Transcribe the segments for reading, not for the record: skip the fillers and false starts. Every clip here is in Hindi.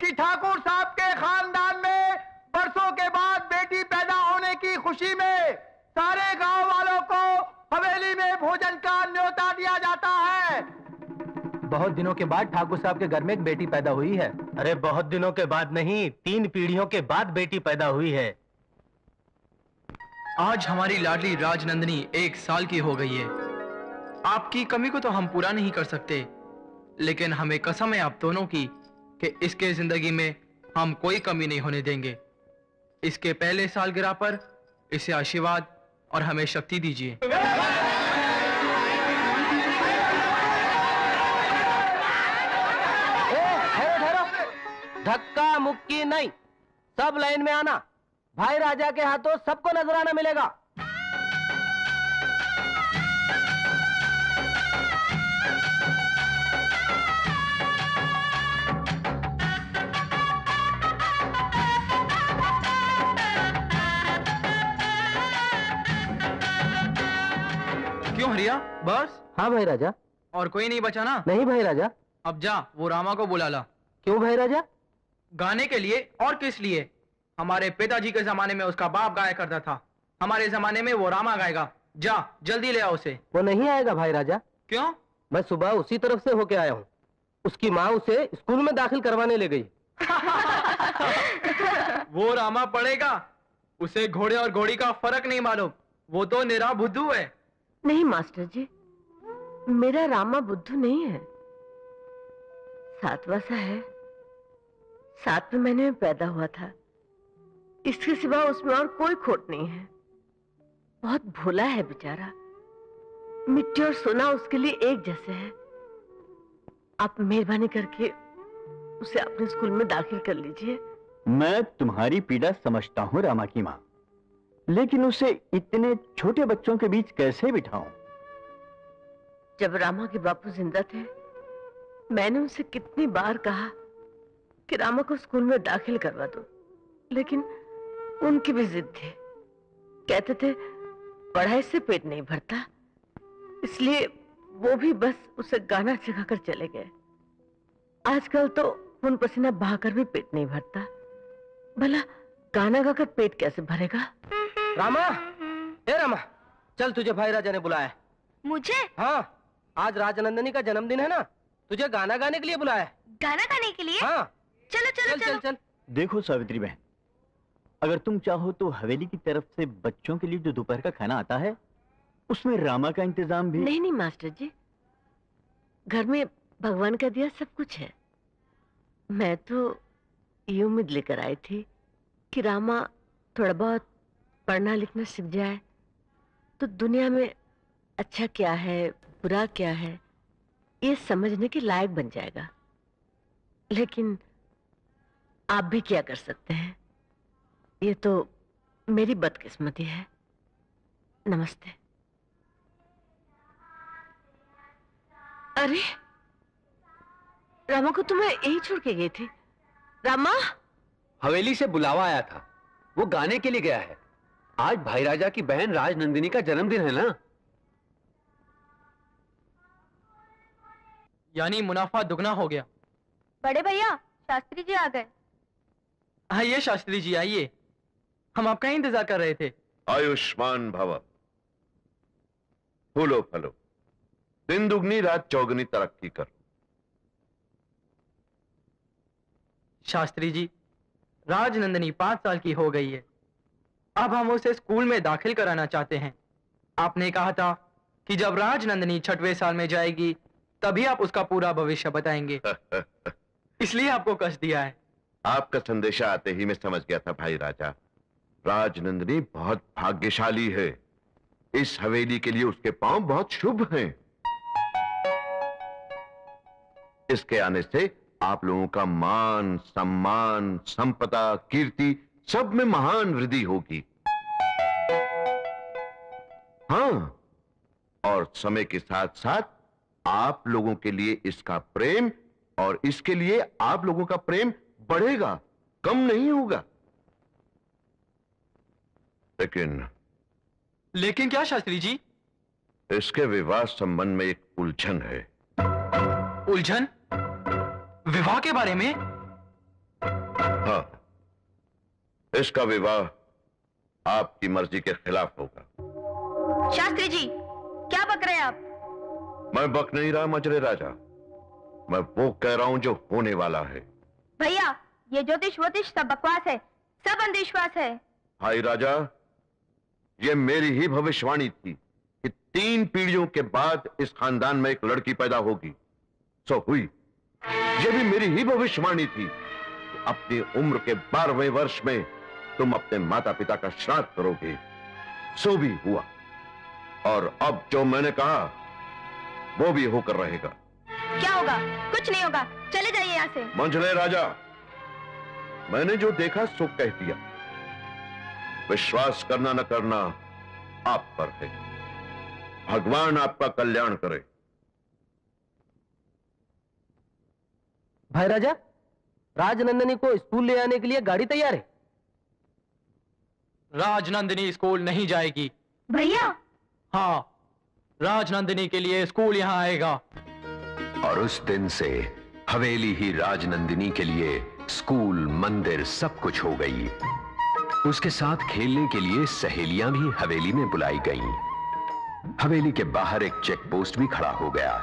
कि ठाकुर साहब के खानदान में बरसों के बाद बेटी पैदा होने की खुशी में सारे गांव वालों को हवेली में भोजन का न्योता दिया जाता है। बहुत दिनों के बाद ठाकुर साहब के घर में एक बेटी पैदा हुई है। अरे बहुत दिनों के बाद नहीं, 3 पीढ़ियों के बाद बेटी पैदा हुई है। आज हमारी लाडली राजनंदिनी 1 साल की हो गई है। आपकी कमी को तो हम पूरा नहीं कर सकते, लेकिन हमें कसम है आप दोनों की कि इसके जिंदगी में हम कोई कमी नहीं होने देंगे। इसके पहले सालगिरह पर इसे आशीर्वाद और हमें शक्ति दीजिए। धक्का मुक्की नहीं, सब लाइन में आना। भाई राजा के हाथों सबको नजराना मिलेगा। क्यों हरिया, बस? हाँ भाई राजा। और कोई नहीं बचा ना? नहीं भाई राजा। अब जा, वो रामा को बुला ला। क्यों भाई राजा? गाने के लिए और किस लिए? हमारे पिताजी के जमाने में उसका बाप गाया करता था, हमारे जमाने में वो रामा गाएगा। जा जल्दी ले आओ उसे। वो नहीं आएगा भाई राजा। क्यों? मैं सुबह उसी तरफ से होके आया हूँ। उसकी माँ उसे स्कूल में दाखिल करवाने ले गई। वो रामा पढ़ेगा, उसे घोड़े और घोड़ी का फर्क नहीं मालूम। वो तो निरा बुद्धू है। नहीं मास्टर जी, मेरा रामा बुद्धू नहीं है, सातवां सा है। 7वें महीने में पैदा हुआ था। इसके सिवा उसमें और कोई खोट नहीं है। बहुत भोला है बेचारा। मिट्टी और सोना उसके लिए एक जैसे है। आप मेहरबानी करके उसे अपने स्कूल में दाखिल कर लीजिए। मैं तुम्हारी पीड़ा समझता हूँ रामा की माँ, लेकिन उसे इतने छोटे बच्चों के बीच कैसे बिठाऊं? जब रामा के बापू जिंदा थे, मैंने उनसे कितनी बार कहा कि रामा को स्कूल में दाखिल करवा दो, लेकिन उनकी भी जिद थी। कहते थे पढ़ाई से पेट नहीं भरता, इसलिए वो भी बस उसे गाना सिखाकर चले गए। आजकल तो खून पसीना बहाकर भी पेट नहीं भरता, भला गाना गाकर पेट कैसे भरेगा? रामा, ए रामा, चल तुझे भाई राजा ने बुलाया। मुझे? हाँ, आज राजनंदिनी का जन्मदिन है ना, तुझे गाना गाने के लिए बुलाया। गाना गाने के लिए? हाँ। चलो चलो चल, चल, चल। देखो सावित्री बहन, अगर तुम चाहो तो हवेली की तरफ से बच्चों के लिए जो दोपहर का खाना आता है, उसमें रामा का इंतजाम भी। नहीं नहीं मास्टर जी, घर में भगवान का दिया सब कुछ है। मैं तो ये उम्मीद लेकर आई थी कि रामा थोड़ा बहुत पढ़ना लिखना सीख जाए तो दुनिया में अच्छा क्या है बुरा क्या है ये समझने के लायक बन जाएगा। लेकिन आप भी क्या कर सकते हैं, ये तो मेरी बदकिस्मती है। नमस्ते। अरे रामा को तो मैं यही छोड़ के गई थी। रामा? हवेली से बुलावा आया था, वो गाने के लिए गया है। आज भाई राजा की बहन राजनंदिनी का जन्मदिन है ना। यानी मुनाफा दुगना हो गया। बड़े भैया, शास्त्री जी आ गए। आइए शास्त्री जी आइए, हम आपका ही इंतजार कर रहे थे। आयुष्मान भव, फूलो फलो, दिन दुगनी रात चौगनी तरक्की करो। शास्त्री जी, राजनंदिनी 5 साल की हो गई है। अब हम उसे स्कूल में दाखिल कराना चाहते हैं। आपने कहा था कि जब राजनंदिनी 6वें साल में जाएगी तभी आप उसका पूरा भविष्य बताएंगे। इसलिए आपको कष्ट दिया है। आपका संदेशा आते ही मैं समझ गया था भाई राजा। राजनंदिनी बहुत भाग्यशाली है। इस हवेली के लिए उसके पांव बहुत शुभ हैं। इसके आने से आप लोगों का मान सम्मान संपदा कीर्ति सब में महान वृद्धि होगी। हाँ, और समय के साथ साथ आप लोगों के लिए इसका प्रेम और इसके लिए आप लोगों का प्रेम बढ़ेगा, कम नहीं होगा। लेकिन क्या शास्त्री जी? इसके विवाह संबंध में एक उलझन है। उलझन? विवाह के बारे में? हाँ, इसका विवाह आपकी मर्जी के खिलाफ होगा। शास्त्री जी, क्या बक रहे हैं आप? मैं बक नहीं रहा मंजले राजा, मैं वो कह रहा हूं जो होने वाला है। भैया, ये ज्योतिष वोतिष सब बकवास है, सब अंधविश्वास है। भाई राजा, ये मेरी ही भविष्यवाणी थी कि 3 पीढ़ियों के बाद इस खानदान में एक लड़की पैदा होगी। सो हुई। ये भी मेरी ही भविष्यवाणी थी कि अपनी उम्र के 12वें वर्ष में तुम अपने माता पिता का श्राद्ध करोगे। सो भी हुआ, और अब जो मैंने कहा वो भी होकर रहेगा। क्या होगा? कुछ नहीं होगा, चले जाइए यहाँ से। मंझले राजा, मैंने जो देखा सो कह दिया। विश्वास करना न करना आप पर है। भगवान आपका कल्याण करे। भाई राजा, राजनंदिनी को स्कूल ले आने के लिए गाड़ी तैयार है। राजनंदिनी स्कूल नहीं जाएगी। भैया, हाँ, राजनंदिनी के लिए स्कूल यहाँ आएगा। और उस दिन से हवेली ही राजनंदिनी के लिए स्कूल, मंदिर सब कुछ हो गई। उसके साथ खेलने के लिए सहेलियां भी हवेली में बुलाई गईं। हवेली के बाहर एक चेक पोस्ट भी खड़ा हो गया,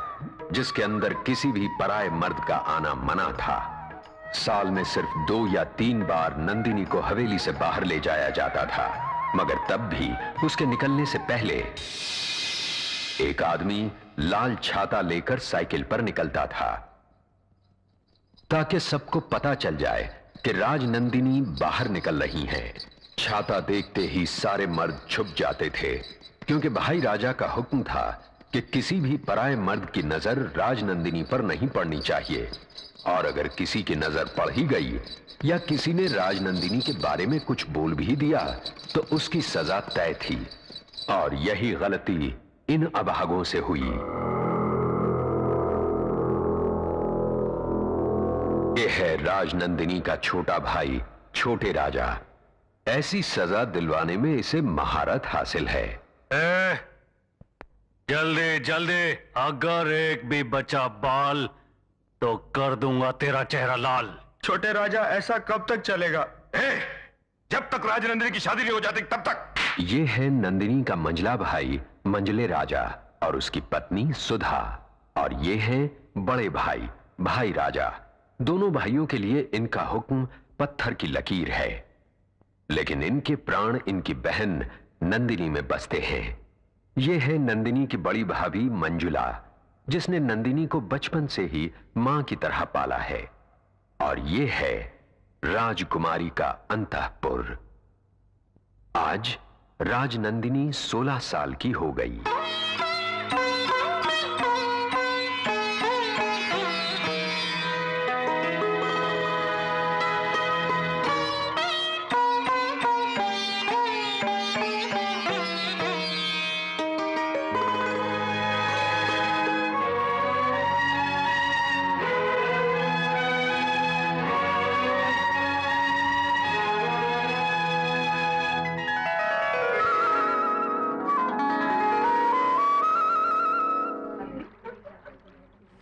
जिसके अंदर किसी भी पराये मर्द का आना मना था। साल में सिर्फ 2 या 3 बार नंदिनी को हवेली से बाहर ले जाया जाता था, मगर तब भी उसके निकलने से पहले एक आदमी लाल छाता लेकर साइकिल पर निकलता था, ताकि सबको पता चल जाए कि राजनंदिनी बाहर निकल रही हैं। छाता देखते ही सारे मर्द छुप जाते थे, क्योंकि भाई राजा का हुक्म था कि किसी भी पराये मर्द की नजर राजनंदिनी पर नहीं पड़नी चाहिए, और अगर किसी की नजर पड़ ही गई या किसी ने राजनंदिनी के बारे में कुछ बोल भी दिया तो उसकी सजा तय थी। और यही गलती इन अभागों से हुई। यह है राजनंदिनी का छोटा भाई छोटे राजा। ऐसी सजा दिलवाने में इसे महारत हासिल है। जल्दी जल्दी, अगर एक भी बचा बाल तो कर दूंगा तेरा चेहरा लाल। छोटे राजा, ऐसा कब तक चलेगा? जब तक राजनंदिनी की शादी नहीं हो जाती तब तक। ये है नंदिनी का मंझला भाई मंझले राजा और उसकी पत्नी सुधा, और ये है बड़े भाई भाई राजा। दोनों भाइयों के लिए इनका हुक्म पत्थर की लकीर है, लेकिन इनके प्राण इनकी बहन नंदिनी में बसते हैं। ये है नंदिनी की बड़ी भाभी मंजुला, जिसने नंदिनी को बचपन से ही मां की तरह पाला है। और ये है राजकुमारी का अंतःपुर। आज राजनंदिनी 16 साल की हो गई।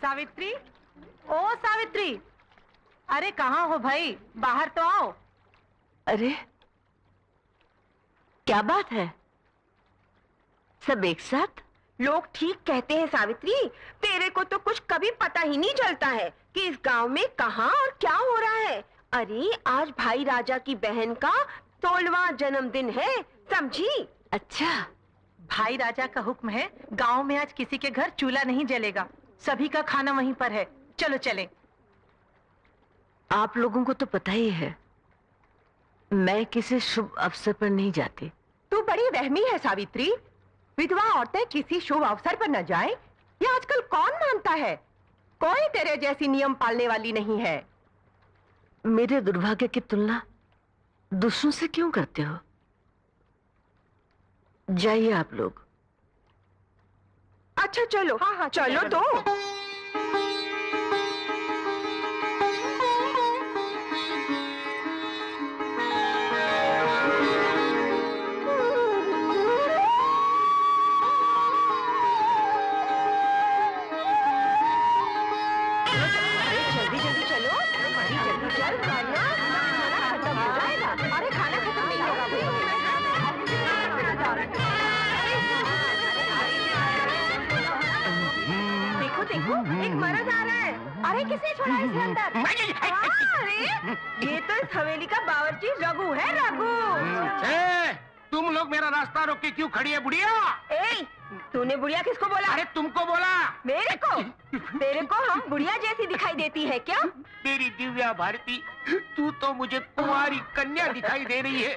सावित्री, ओ सावित्री, अरे कहाँ हो भाई? बाहर तो आओ। अरे क्या बात है, सब एक साथ? लोग ठीक कहते हैं सावित्री, तेरे को तो कुछ कभी पता ही नहीं चलता है कि इस गांव में कहाँ और क्या हो रहा है। अरे आज भाई राजा की बहन का 16वां जन्मदिन है, समझी? अच्छा, भाई राजा का हुक्म है, गांव में आज किसी के घर चूल्हा नहीं जलेगा, सभी का खाना वहीं पर है। चलो चलें। आप लोगों को तो पता ही है, मैं किसी शुभ अवसर पर नहीं जाती। तू बड़ी रहमी है सावित्री, विधवा औरतें किसी शुभ अवसर पर न जाएं, ये आजकल कौन मानता है? कोई तेरे जैसी नियम पालने वाली नहीं है। मेरे दुर्भाग्य की तुलना दूसरों से क्यों करते हो? जाइए आप लोग। अच्छा चलो। हाँ चलो तो। जल्दी जल्दी चलो, जल्दी चल। एक मर्द आ रहा है। अरे किसने छोड़ा इसे अंदर? अरे ये तो इस हवेली का बावर्ची रघु है, रघु। तुम लोग मेरा रास्ता रोक के क्यों खड़ी है बुढ़िया? ए, तूने बुढ़िया किसको बोला? अरे तुमको बोला। मेरे को? तेरे को हम बुढ़िया जैसी दिखाई देती है क्या? मेरी दिव्या भारती, तू तो मुझे कुंवारी कन्या दिखाई दे रही है।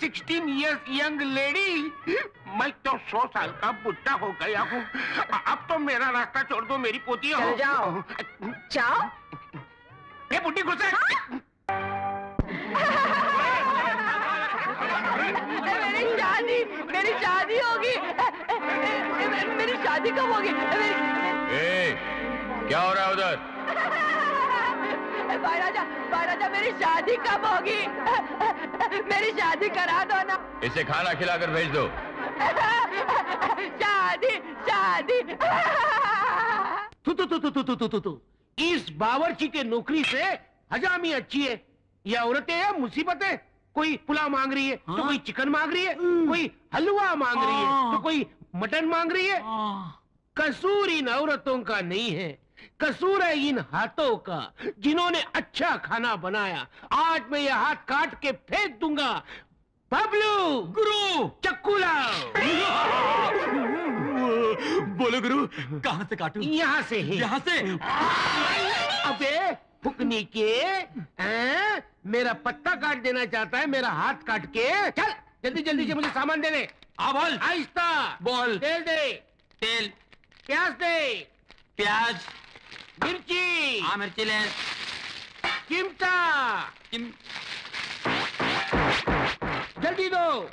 16 इयर्स यंग लेडी। मैं तो 100 साल का बुढ़ा हो गया हूँ। अब तो मेरा रास्ता छोड़ दो मेरी पोती हो। चल जाओ। जाओ। ये बुढ़ी घुसे। मेरी शादी होगी। मेरी शादी कब होगी? क्या हो रहा है उधर? महाराजा मेरी शादी कब होगी? मेरी शादी करा दो ना। इसे खाना खिलाकर भेज दो। शादी शादी। तू इस बावर्ची के नौकरी से हजामी अच्छी है। ये औरतें हैं मुसीबतें। कोई पुलाव मांग रही है तो कोई चिकन मांग रही है, कोई हलवा मांग रही है तो कोई मटन मांग रही है। कसूर इन औरतों का नहीं है, कसूर है इन हाथों का जिन्होंने अच्छा खाना बनाया। आज मैं ये हाथ काट के फेंक दूंगा। बबलू गुरु चक्कू लाओ। बोलो गुरु, कहाँ से काटूं? यहाँ से ही। यहाँ से? अबे फुकनी के मेरा पत्ता काट देना चाहता है, मेरा हाथ काट के। चल जल्दी जल्दी से मुझे सामान दे दे। बोल। आहिस्ता बोल। तेल दे। तेल। प्याज दे। प्याज। मिर्ची। हाँ मिर्ची ले। चिमटा। जल्दी दो।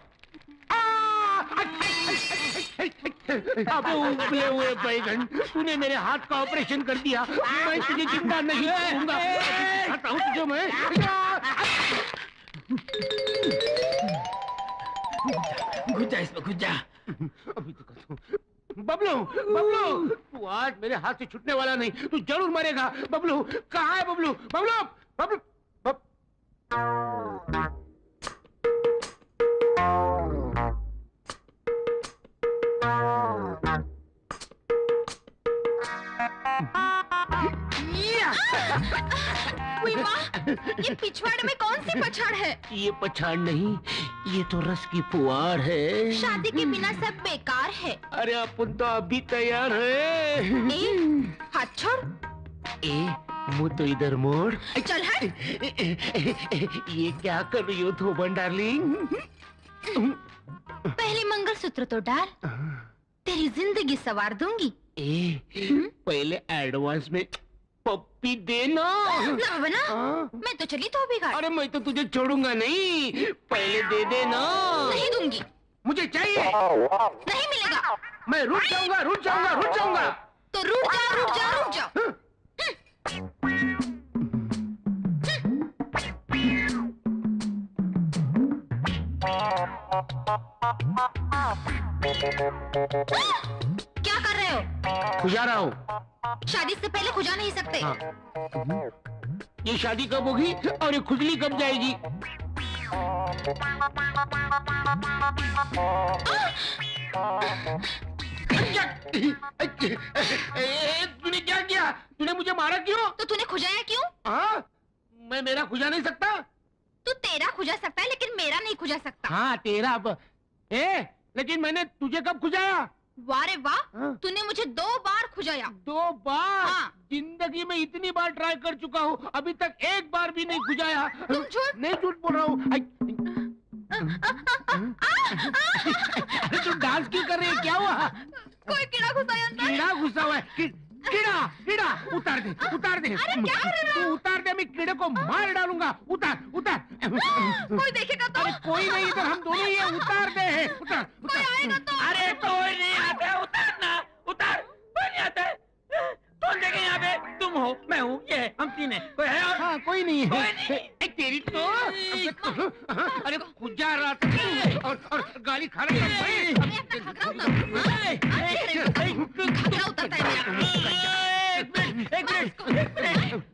अबे उबले हुए बैगन, तूने मेरे हाथ का ऑपरेशन कर दिया। मैं तुझे जिंदा नहीं छोड़ूंगा। हटाऊं तुझे मैं। घुस जा इसमें, घुस जा। अभी तो बबलू, बबलू, तू आज मेरे हाथ से छूटने वाला नहीं। तू जरूर मरेगा। बबलू कहाँ है? बबलू, बबलू, बबलू, ये पिछवाड़े में कौन सी पछाड़ है? ये पछाड़ नहीं, ये तो रस की फुहार है। शादी के बिना सब बेकार है। अरे अपन तो अभी तैयार है। हाथ छोड़। मुँह तो इधर मोड़। चल हट। ये क्या कर रही हो धोबन डार्लिंग? पहले मंगलसूत्र तो डाल, तेरी जिंदगी संवार दूंगी। पहले एडवांस में पप्पी देना। ना बना। मैं तो चली तो बिगाड़। अरे मैं तो तुझे छोड़ूंगा नहीं, पहले दे देना। नहीं दूंगी। मुझे चाहिए। नहीं मिलेगा। मैं रुक जाऊंगा, रुक जाऊंगा, रुक जाऊंगा। तो रुक जाओ, रुक जाओ, रुक जाओ। क्या कर रहे हो? खुजा रहा हूँ। शादी से पहले खुजा नहीं सकते। ये शादी कब होगी और ये खुजली कब जाएगी? तूने क्या किया? तूने मुझे मारा क्यों? तो तूने खुजाया क्यों? हाँ, मैं मेरा खुजा नहीं सकता। तू तेरा खुजा सकता है लेकिन मेरा नहीं खुजा सकता। हाँ तेरा। लेकिन मैंने तुझे कब खुजाया? वाह रे वाह, तूने मुझे 2 बार खुजाया। 2 बार? हाँ। जिंदगी में इतनी बार ट्राई कर चुका हूँ, अभी तक एक बार भी नहीं खुजाया। तुम झूठ। नहीं झूठ बोल रहा हूँ। अरे तू डांस क्यों कर रही है? क्या हुआ? कोई कीड़ा घुसा है अंदर। कीड़ा घुसा हुआ है। कीड़ा, कीड़ा, उतार दे, उतार दे। अरे क्या कर रहे हो? तू उतार दे, मैं कीड़े को मार डालूंगा। उतार, उतार। कोई देखेगा तो? अरे कोई नहीं, इधर हम दोनों ही है। उतार दे, उतार, कोई आएगा तो? अरे कोई नहीं आता। उतारना, उतार। कोई नहीं आता। कौन देखे यहाँ पे? तुम हो, मैं हूँ, ये है, हम 3 हैं। कोई है? हाँ, कोई नहीं है। तेरी तो अरे खुजा रहा था और गाली खा रहा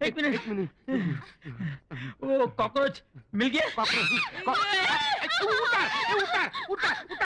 एक मिनट। वो कॉकरोच मिल गया? उतार, उतार, उतार, उतार।